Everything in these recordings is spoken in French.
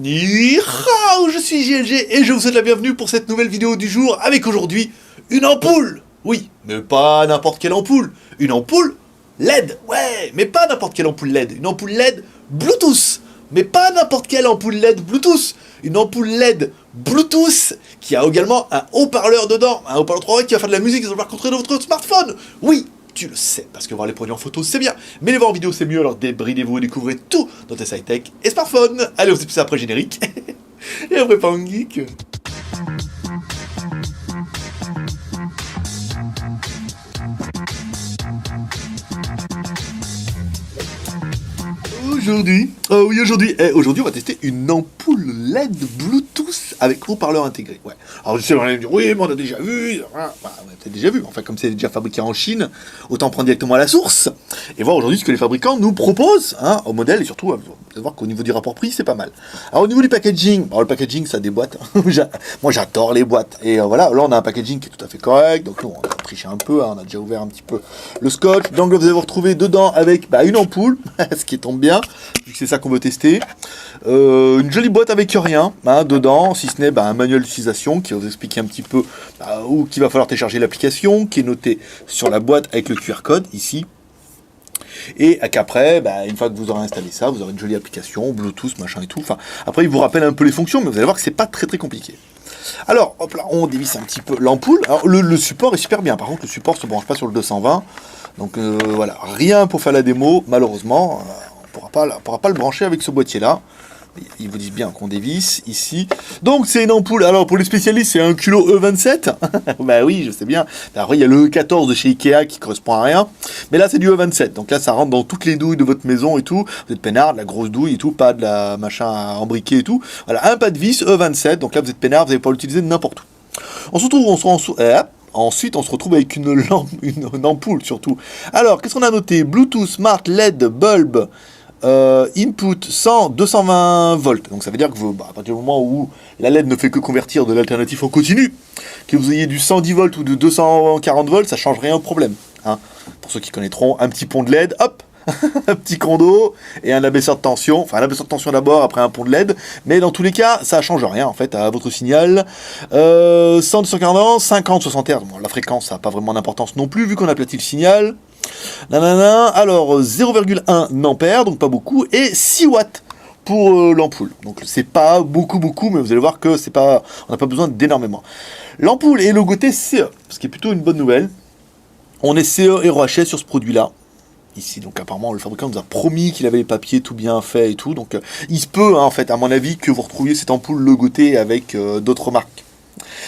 Ni hao, je suis JLG et je vous souhaite la bienvenue pour cette nouvelle vidéo du jour avec aujourd'hui une ampoule. Oui, mais pas n'importe quelle ampoule. Une ampoule LED. Ouais, mais pas n'importe quelle ampoule LED. Une ampoule LED Bluetooth. Mais pas n'importe quelle ampoule LED Bluetooth. Une ampoule LED Bluetooth qui a également un haut-parleur dedans. Un haut-parleur 3 qui va faire de la musique et va contrôler de votre smartphone. Oui, tu le sais, parce que voir les produits en photo c'est bien, mais les voir en vidéo c'est mieux, alors débridez-vous et découvrez tout dans tes high-tech et smartphones. Allez, on se dit ça après générique. Et après pas un geek. Aujourd'hui, on va tester une ampoule LED Bluetooth avec haut-parleur intégré. Ouais. Alors je sais, on va me dire, oui, mais on a déjà vu. On a peut-être déjà vu. Enfin, comme c'est déjà fabriqué en Chine, autant prendre directement à la source et voir aujourd'hui ce que les fabricants nous proposent, au modèle, et surtout, vous allez voir qu'au niveau du rapport prix, c'est pas mal. Alors au niveau du packaging, le packaging, ça déboîte. Moi, j'adore les boîtes. Et voilà, là, on a un packaging qui est tout à fait correct. Donc nous, on a triché un peu, on a déjà ouvert un petit peu le scotch. Donc là, vous allez vous retrouver dedans avec une ampoule, ce qui tombe bien, vu que c'est ça qu'on veut tester. Une jolie boîte avec rien dedans, si ce n'est un manuel d'utilisation qui va vous expliquer un petit peu où qu'il va falloir télécharger l'application, qui est noté sur la boîte avec le QR code ici. Et qu'après, une fois que vous aurez installé ça, vous aurez une jolie application, Bluetooth, machin et tout. Enfin, après, il vous rappelle un peu les fonctions, mais vous allez voir que c'est pas très compliqué. Alors, hop là, on dévisse un petit peu l'ampoule. Alors, le support est super bien. Par contre, le support ne se branche pas sur le 220. Donc, voilà, rien pour faire la démo, malheureusement. On ne pourra pas le brancher avec ce boîtier-là. Ils vous disent bien qu'on dévisse ici. Donc c'est une ampoule. Alors pour les spécialistes, c'est un culot E27. Bah oui, je sais bien. Après, il y a le E14 de chez Ikea qui correspond à rien. Mais là, c'est du E27. Donc là, ça rentre dans toutes les douilles de votre maison et tout. Vous êtes peinard, de la grosse douille et tout, pas de la machin à embriquer et tout. Voilà, un pas de vis E27. Donc là, vous êtes peinard, vous n'allez pas l'utiliser n'importe où. On se retrouve, ensuite, on se retrouve avec une ampoule surtout. Alors, qu'est-ce qu'on a noté? Bluetooth, Smart, LED, bulb. Input 100, 220 volts. Donc ça veut dire que vous, à partir du moment où la LED ne fait que convertir de l'alternatif en continu, que vous ayez du 110 volts ou de 240 volts, ça change rien au problème. Pour ceux qui connaîtront, un petit pont de LED, hop, un petit condo et un abaisseur de tension. Enfin, un abaisseur de tension d'abord, après un pont de LED. Mais dans tous les cas, ça change rien en fait à votre signal. 100, 240, 50, 60 Hz. Bon, la fréquence, ça n'a pas vraiment d'importance non plus vu qu'on aplatit le signal. Alors 0,1 ampère, donc pas beaucoup, et 6 watts pour l'ampoule. Donc c'est pas beaucoup, mais vous allez voir que c'est pas, on n'a pas besoin d'énormément. L'ampoule est logotée CE, ce qui est plutôt une bonne nouvelle. On est CE et ROHS sur ce produit-là. Ici, donc apparemment le fabricant nous a promis qu'il avait les papiers tout bien faits et tout, donc il se peut en fait à mon avis que vous retrouviez cette ampoule logotée avec d'autres marques.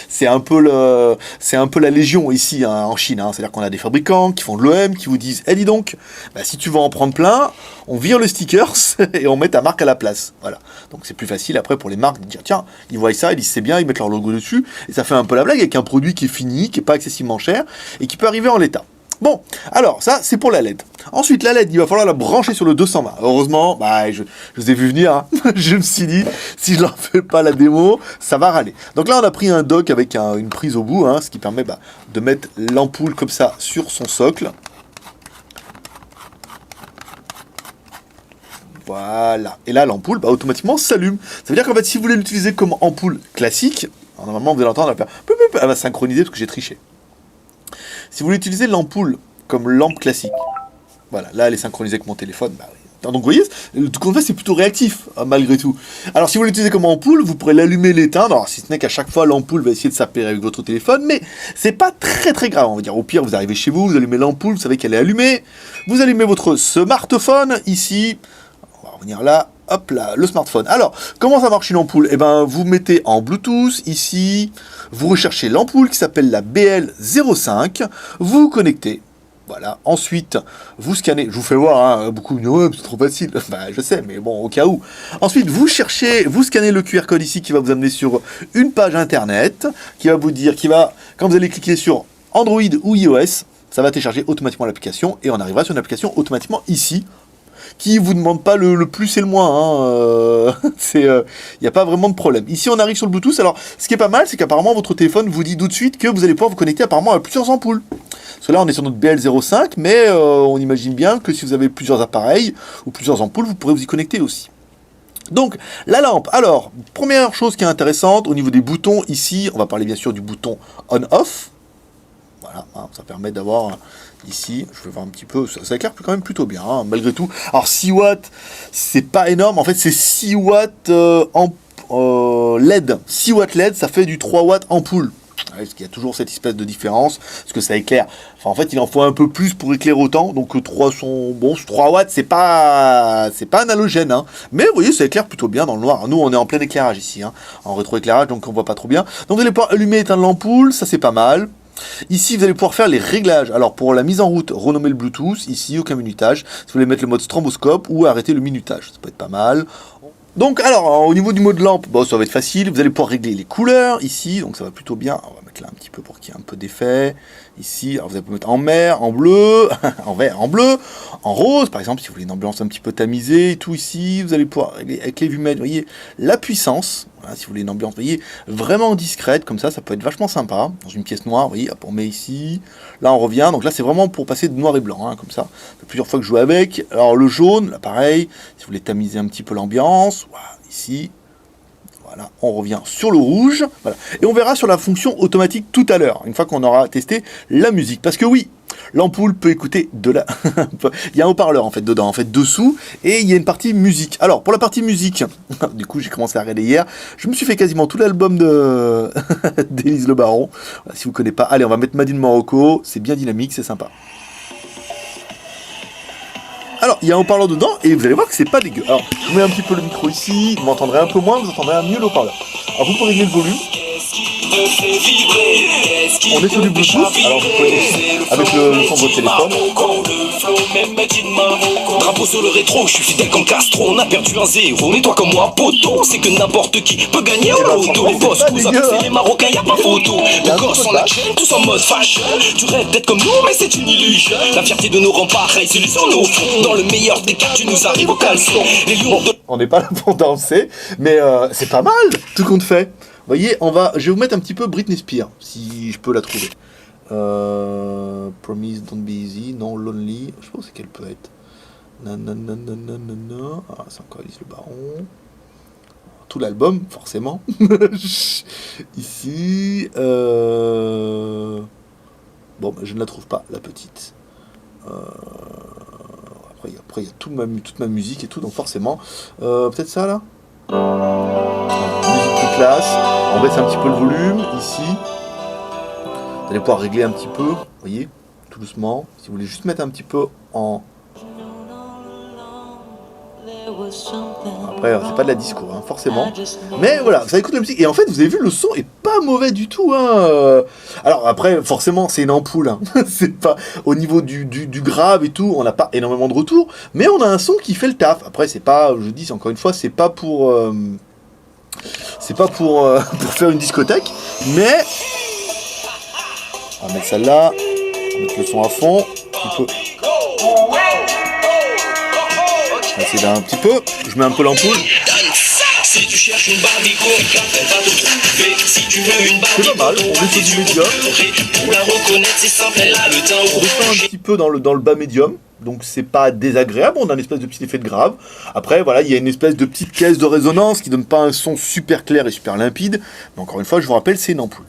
C'est un peu la légion ici en Chine, c'est-à-dire qu'on a des fabricants qui font de l'OM, qui vous disent, dis donc, si tu veux en prendre plein, on vire le stickers et on met ta marque à la place. Voilà. Donc c'est plus facile après pour les marques de dire, tiens, ils voient ça, ils disent c'est bien, ils mettent leur logo dessus, et ça fait un peu la blague avec un produit qui est fini, qui n'est pas excessivement cher, et qui peut arriver en l'état. Bon, alors ça c'est pour la LED. Ensuite la LED, il va falloir la brancher sur le 220. Heureusement, je vous ai vu venir, je me suis dit, si je leur fais pas la démo, ça va râler. Donc là on a pris un dock avec une prise au bout, ce qui permet de mettre l'ampoule comme ça sur son socle. Voilà, et là l'ampoule automatiquement s'allume. Ça veut dire qu'en fait si vous voulez l'utiliser comme ampoule classique, normalement vous allez entendre, elle va synchroniser parce que j'ai triché. Si vous voulez utiliser l'ampoule comme lampe classique, voilà, là elle est synchronisée avec mon téléphone, donc vous voyez, tout qu'on fait c'est plutôt réactif, malgré tout. Alors si vous l'utilisez comme ampoule, vous pourrez l'allumer, l'éteindre, alors si ce n'est qu'à chaque fois l'ampoule va essayer de s'appairer avec votre téléphone, mais c'est pas très grave, on va dire. Au pire, vous arrivez chez vous, vous allumez l'ampoule, vous savez qu'elle est allumée, vous allumez votre smartphone, ici, on va revenir là, hop là, le smartphone. Alors, comment ça marche une ampoule? Vous mettez en Bluetooth, ici, vous recherchez l'ampoule qui s'appelle la BL05, vous vous connectez, voilà. Ensuite, vous scannez, je vous fais voir, beaucoup me disent, ouais, c'est trop facile, je sais, mais bon, au cas où. Ensuite, vous scannez le QR code ici qui va vous amener sur une page internet, qui va vous dire, quand vous allez cliquer sur Android ou iOS, ça va télécharger automatiquement l'application, et on arrivera sur une application automatiquement ici, qui vous demande pas le plus et le moins, il n'y a pas vraiment de problème. Ici on arrive sur le Bluetooth, alors ce qui est pas mal c'est qu'apparemment votre téléphone vous dit tout de suite que vous allez pouvoir vous connecter apparemment à plusieurs ampoules. Parce que là on est sur notre BL05, mais on imagine bien que si vous avez plusieurs appareils ou plusieurs ampoules, vous pourrez vous y connecter aussi. Donc, la lampe. Alors, première chose qui est intéressante, au niveau des boutons, ici, on va parler bien sûr du bouton on-off. Voilà, hein, ça permet d'avoir ici, je vais voir un petit peu, ça éclaire quand même plutôt bien, hein, malgré tout. Alors 6 watts, c'est pas énorme, en fait c'est 6 watts LED. 6 watts LED, ça fait du 3 watts ampoule. Ouais, parce qu'il y a toujours cette espèce de différence, parce que ça éclaire. Enfin, en fait, il en faut un peu plus pour éclairer autant, donc 3 sont bon, 3 watts, c'est pas un halogène, hein. Mais vous voyez, ça éclaire plutôt bien dans le noir. Nous, on est en plein éclairage ici, hein, en rétroéclairage, donc on voit pas trop bien. Donc vous allez pouvoir allumer et éteindre l'ampoule, ça c'est pas mal. Ici, vous allez pouvoir faire les réglages. Alors, pour la mise en route, renommer le Bluetooth. Ici, aucun minutage. Si vous voulez mettre le mode stroboscope ou arrêter le minutage, ça peut être pas mal. Donc, alors, au niveau du mode lampe, bon, ça va être facile. Vous allez pouvoir régler les couleurs ici. Donc, ça va plutôt bien. On va mettre là un petit peu pour qu'il y ait un peu d'effet. Ici, alors vous allez pouvoir mettre en mer, en bleu, en vert, en bleu, en rose, par exemple, si vous voulez une ambiance un petit peu tamisée et tout ici. Vous allez pouvoir régler avec les vues-mètres, vous voyez, la puissance. Voilà, si vous voulez une ambiance, vous voyez, vraiment discrète, comme ça peut être vachement sympa. Dans une pièce noire, vous voyez, hop, on met ici. Là, on revient. Donc là, c'est vraiment pour passer de noir et blanc, hein, comme ça. Ça fait plusieurs fois que je joue avec. Alors, le jaune, là, pareil. Si vous voulez tamiser un petit peu l'ambiance, voilà, ici. Voilà, on revient sur le rouge. Voilà. Et on verra sur la fonction automatique tout à l'heure, une fois qu'on aura testé la musique. Parce que oui, l'ampoule peut écouter de la... il y a un haut-parleur en fait dedans, en fait dessous, et il y a une partie musique. Alors, pour la partie musique, du coup j'ai commencé à regarder hier, je me suis fait quasiment tout l'album de d'Élise Le Baron. Voilà, si vous ne connaissez pas, allez, on va mettre Made in Morocco, c'est bien dynamique, c'est sympa. Alors, il y a un haut-parleur dedans, et vous allez voir que c'est pas dégueu. Alors, je mets un petit peu le micro ici, vous m'entendrez un peu moins, vous entendrez mieux le haut-parleur. Alors, vous pouvez régler le volume. On est sur du Bluetooth, alors vous pouvez avec le son de votre téléphone. Drapeau sur le rétro, je suis fidèle comme Castro. On a perdu un zéro, mais toi comme moi, poteau. C'est que n'importe qui peut gagner au loto. Les boss, vous avez fait les Marocains, y'a pas photo. Les gosses en action, tous en mode fashion. Tu rêves d'être comme nous, mais c'est une illusion. La fierté de nos remparts, c'est sur nos fronts. Dans le meilleur des cas, tu nous arrives au caleçon. Les lions de... On n'est pas là pour danser, mais c'est pas mal, tout compte fait. Vous voyez, je vais vous mettre un petit peu Britney Spears, si je peux la trouver. Promise Don't Be Easy, non, Lonely, je pense qu'elle peut être. Nanana. Ah, c'est encore Élise Le Baron. Tout l'album, forcément. Ici. Bon, je ne la trouve pas, la petite. Après, il y a toute ma musique et tout, donc forcément. Peut-être ça, là. Musique plus classe. On baisse un petit peu le volume, ici. Vous allez pouvoir régler un petit peu, vous voyez, tout doucement. Si vous voulez juste mettre un petit peu en... Après, c'est pas de la disco, hein, forcément. Mais voilà, ça écoute la musique. Et en fait, vous avez vu, le son est pas mauvais du tout, hein. Alors après, forcément, c'est une ampoule, hein. C'est pas... Au niveau du grave et tout, on n'a pas énormément de retours. Mais on a un son qui fait le taf. Après, c'est pas, je dis encore une fois, c'est pas pour... pour faire une discothèque. Mais... On va mettre celle-là. On va mettre le son à fond. Un peu... On va essayer d'un petit peu. Je mets un peu l'ampoule. Si tu cherches une Barbie, elle va te trouver. Si tu veux une Barbie, c'est pas mal. On est sur du médium. Pour la reconnaître, c'est simple, elle a le teint on descend un petit peu dans le bas médium. Donc c'est pas désagréable, on a une espèce de petit effet de grave. Après voilà, il y a une espèce de petite caisse de résonance qui donne pas un son super clair et super limpide. Mais encore une fois, je vous rappelle, c'est une ampoule.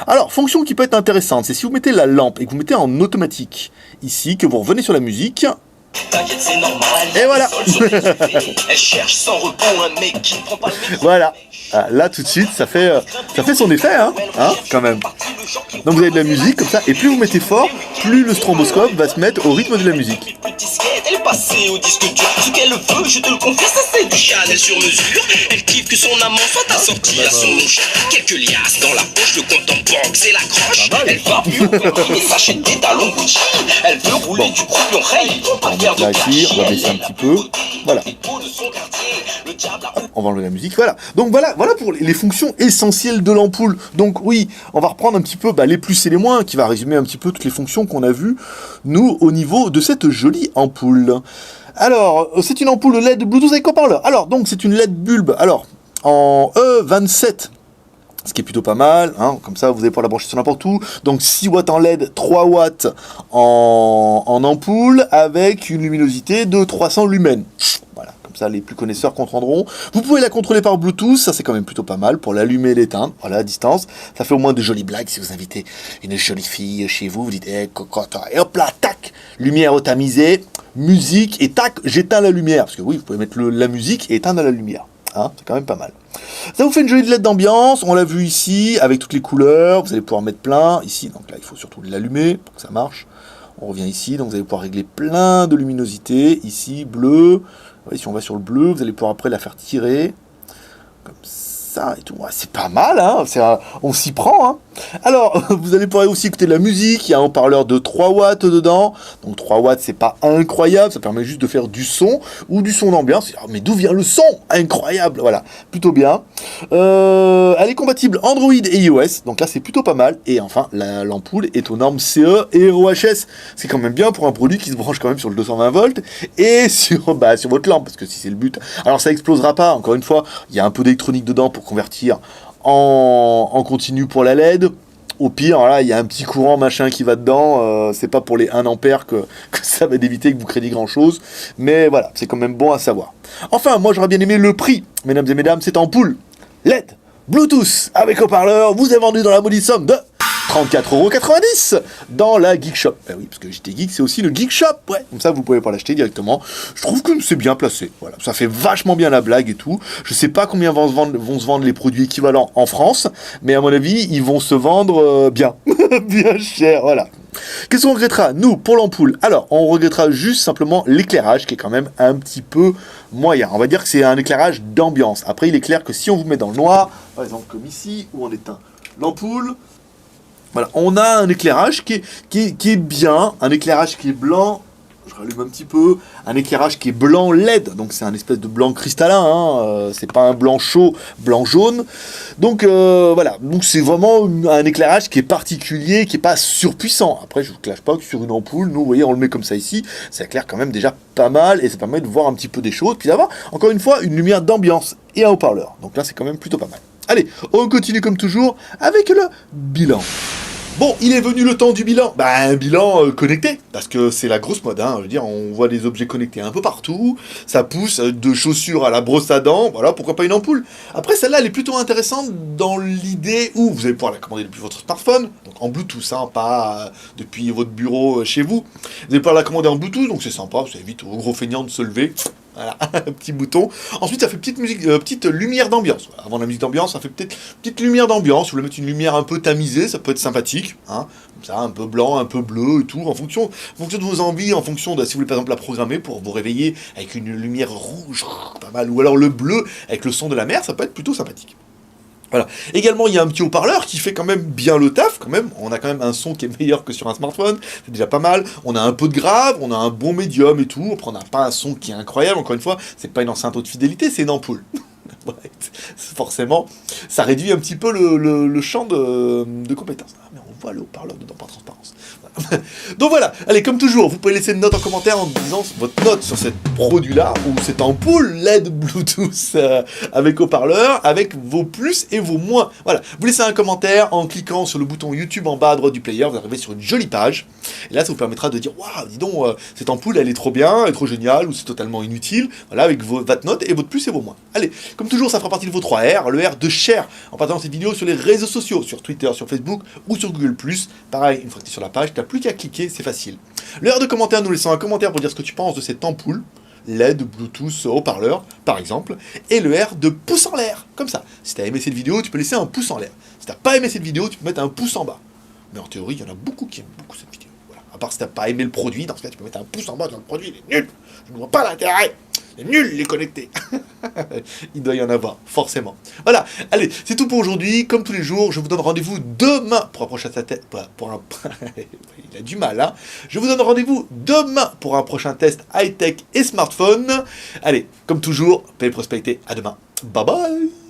Alors, fonction qui peut être intéressante, c'est si vous mettez la lampe et que vous mettez en automatique, ici, que vous revenez sur la musique. T'inquiète, c'est normal. Et voilà. Elle cherche sans repos un mec qui ne prend pas le... Voilà. Là, tout de suite, ça fait son effet, hein, quand même. Donc vous avez de la musique, comme ça, et plus vous mettez fort, plus le stroboscope va se mettre au rythme de la musique. Elle est passée au disque dur. Ce qu'elle veut, je te le confie, ça c'est du Chanel sur mesure. Elle kiffe que son amant soit assorti à son louche. Quelques liasses dans la poche, le compte en banque, c'est la croche. Elle va mieux, et s'achète des talons Gucci. Elle veut rouler du croupion rail. Là, ici, on va baisser un petit peu. Voilà. On va enlever la musique. Voilà. Donc voilà pour les fonctions essentielles de l'ampoule. Donc oui, on va reprendre un petit peu les plus et les moins, qui va résumer un petit peu toutes les fonctions qu'on a vues, nous, au niveau de cette jolie ampoule. Alors, c'est une ampoule LED Bluetooth avec haut-parleur. Alors, donc, c'est une LED bulbe. Alors, en E27. Ce qui est plutôt pas mal, hein. Comme ça vous allez pouvoir la brancher sur n'importe où. Donc 6 watts en LED, 3 watts en ampoule, avec une luminosité de 300 lumens. Voilà, comme comme ça les plus connaisseurs comprendront. Vous pouvez la contrôler par Bluetooth, ça c'est quand même plutôt pas mal pour l'allumer et l'éteindre, voilà, à distance. Ça fait au moins de jolies blagues si vous invitez une jolie fille chez vous, vous dites hey, cocotte, et hop là, tac, lumière automisée, musique, et tac, j'éteins la lumière. Parce que oui, vous pouvez mettre la musique et éteindre la lumière. Hein, c'est quand même pas mal. Ça vous fait une jolie LED d'ambiance, on l'a vu ici, avec toutes les couleurs, vous allez pouvoir mettre plein, ici, donc là il faut surtout l'allumer pour que ça marche. On revient ici, donc vous allez pouvoir régler plein de luminosité, ici, bleu, voyez, si on va sur le bleu, vous allez pouvoir après la faire tirer, comme ça et tout, ouais, c'est pas mal, hein, on s'y prend, hein. Alors, vous allez pouvoir aussi écouter de la musique, il y a un haut-parleur de 3 watts dedans, donc 3 watts c'est pas incroyable, ça permet juste de faire du son, ou du son d'ambiance, mais d'où vient le son? Incroyable, voilà, plutôt bien. Elle est compatible Android et iOS, donc là c'est plutôt pas mal, et enfin, l'ampoule est aux normes CE et RoHS, c'est quand même bien pour un produit qui se branche quand même sur le 220 volts, et sur votre lampe, parce que si c'est le but, alors ça explosera pas, encore une fois, il y a un peu d'électronique dedans pour convertir en continu pour la LED. Au pire, là, il y a un petit courant machin qui va dedans. C'est pas pour les 1 ampère que ça va d'éviter que vous crédiez grand chose. Mais voilà, c'est quand même bon à savoir. Enfin, moi j'aurais bien aimé le prix. Mesdames et mesdames, cette ampoule LED Bluetooth avec haut-parleur vous est vendu dans la maudite somme de 34,90 € dans la Geek Shop. Ben oui, parce que JT Geek, c'est aussi le Geek Shop. Ouais, comme ça, vous pouvez pas l'acheter directement. Je trouve que c'est bien placé. Voilà, ça fait vachement bien la blague et tout. Je sais pas combien vont se vendre les produits équivalents en France, mais à mon avis, ils vont se vendre bien. Bien cher, voilà. Qu'est-ce qu'on regrettera, nous, pour l'ampoule? Alors, on regrettera juste simplement l'éclairage, qui est quand même un petit peu moyen. On va dire que c'est un éclairage d'ambiance. Après, il est clair que si on vous met dans le noir, par exemple comme ici, où on éteint l'ampoule, voilà, on a un éclairage qui est bien, un éclairage qui est blanc, je rallume un petit peu, un éclairage qui est blanc LED, donc c'est un espèce de blanc cristallin, hein, c'est pas un blanc chaud, blanc jaune, donc voilà, donc c'est vraiment un éclairage qui est particulier, qui est pas surpuissant. Après je vous cache pas que sur une ampoule, nous vous voyez on le met comme ça ici, ça éclaire quand même déjà pas mal, et ça permet de voir un petit peu des choses, puis d'avoir encore une fois une lumière d'ambiance et un haut-parleur, donc là c'est quand même plutôt pas mal. Allez, on continue comme toujours avec le bilan. Bon, il est venu le temps du bilan. Un bilan connecté, parce que c'est la grosse mode, hein. Je veux dire, on voit des objets connectés un peu partout, ça pousse de chaussures à la brosse à dents, voilà, pourquoi pas une ampoule. Après, celle-là, elle est plutôt intéressante dans l'idée où vous allez pouvoir la commander depuis votre smartphone, donc en Bluetooth, hein, pas depuis votre bureau chez vous. Vous allez pouvoir la commander en Bluetooth, donc c'est sympa, ça évite aux gros feignants de se lever. Voilà, un petit bouton. Ensuite, ça fait petite lumière d'ambiance. Voilà, avant la musique d'ambiance, ça fait petite lumière d'ambiance. Vous voulez mettre une lumière un peu tamisée, ça peut être sympathique. Hein, comme ça, un peu blanc, un peu bleu et tout, en fonction de vos envies, en fonction de si vous voulez par exemple la programmer pour vous réveiller avec une lumière rouge, pas mal, ou alors le bleu avec le son de la mer, ça peut être plutôt sympathique. Voilà. Également, il y a un petit haut-parleur qui fait quand même bien le taf, quand même. On a quand même un son qui est meilleur que sur un smartphone, c'est déjà pas mal. On a un peu de grave, on a un bon médium et tout. Après, on n'a pas un son qui est incroyable. Encore une fois, c'est pas une enceinte haute fidélité, c'est une ampoule. Ouais, forcément, ça réduit un petit peu le champ de compétences. Ah, mais on voit le haut-parleur dedans par transparence. Voilà. Donc voilà, allez, comme toujours, vous pouvez laisser une note en commentaire en disant votre note sur cette produit-là, ou cette ampoule LED Bluetooth avec haut-parleur, avec vos plus et vos moins. Voilà, vous laissez un commentaire en cliquant sur le bouton YouTube en bas à droite du player, vous arrivez sur une jolie page, et là ça vous permettra de dire « Waouh, dis donc, cette ampoule elle est trop bien, elle est trop géniale, ou c'est totalement inutile », voilà, avec votre note et votre plus et vos moins. Allez, comme toujours, ça fera partie de vos 3 R, le R de share, en partageant cette vidéo sur les réseaux sociaux, sur Twitter, sur Facebook ou sur Google+. Pareil, une fois que tu es sur la page, tu n'as plus qu'à cliquer, c'est facile. Le R de commentaire, nous laissons un commentaire pour dire ce que tu penses de cette ampoule, LED, Bluetooth, haut-parleur, par exemple, et le R de pouce en l'air, comme ça. Si tu as aimé cette vidéo, tu peux laisser un pouce en l'air. Si tu n'as pas aimé cette vidéo, tu peux mettre un pouce en bas. Mais en théorie, il y en a beaucoup qui aiment beaucoup cette vidéo. Voilà. À part si tu n'as pas aimé le produit, dans ce cas, tu peux mettre un pouce en bas dans le produit, il est nul. Je ne vois pas l'intérêt. C'est nul les connecter. Il doit y en avoir, forcément. Voilà, allez, c'est tout pour aujourd'hui. Comme tous les jours, je vous donne rendez-vous demain pour un prochain test. Il a du mal, hein. Je vous donne rendez-vous demain pour un prochain test high-tech et smartphone. Allez, comme toujours, paix et prospérité. À demain. Bye bye.